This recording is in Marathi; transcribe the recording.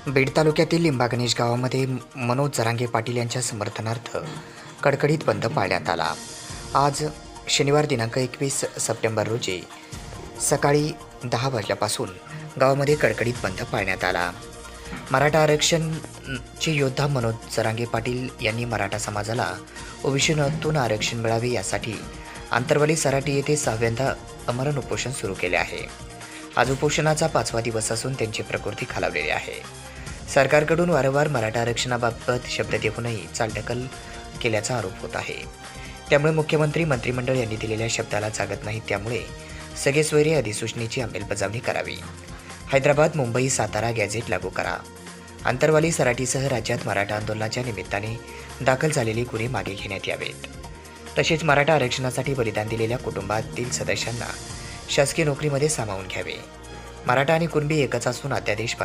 बीड तालुक्यातील लिंबागणेश गावामध्ये मनोज जरांगे पाटील यांच्या समर्थनार्थ कडकडीत बंद पाळण्यात आला. आज शनिवार दिनांक 21 सप्टेंबर रोजी सकाळी 10 वाजल्यापासून गावामध्ये कडकडीत बंद पाळण्यात आला. मराठा आरक्षणचे योद्धा मनोज जरांगे पाटील यांनी मराठा समाजाला ओबीसीतून आरक्षण मिळावे यासाठी आंतरवाली सराटी येथे 6व्यांदा अमरण उपोषण सुरू केले आहे. आज उपोषणाचा 5वा दिवस असून त्यांची प्रकृती खालावलेली आहे. सरकारकडून वारंवार मराठा आरक्षणाबाबत शब्द देऊनही चालढकल केल्याचा आरोप होत आहे. त्यामुळे मुख्यमंत्री मंत्रिमंडळ यांनी दिलेल्या शब्दाला जागत नाहीत. त्यामुळे सगळे सोयरे अधिसूचनेची अंमलबजावणी करावी. हैदराबाद, मुंबई, सातारा गॅझेट लागू करा. आंतरवाली सराटीसह राज्यात मराठा आंदोलनाच्या निमित्ताने दाखल झालेले गुन्हे मागे घेण्यात यावेत. तसेच मराठा आरक्षणासाठी बलिदान दिलेल्या कुटुंबातील सदस्यांना शासकीय नोकरीमध्ये सामावून घ्यावे. मराठा आणि कुणबी एकच असून अध्यादेश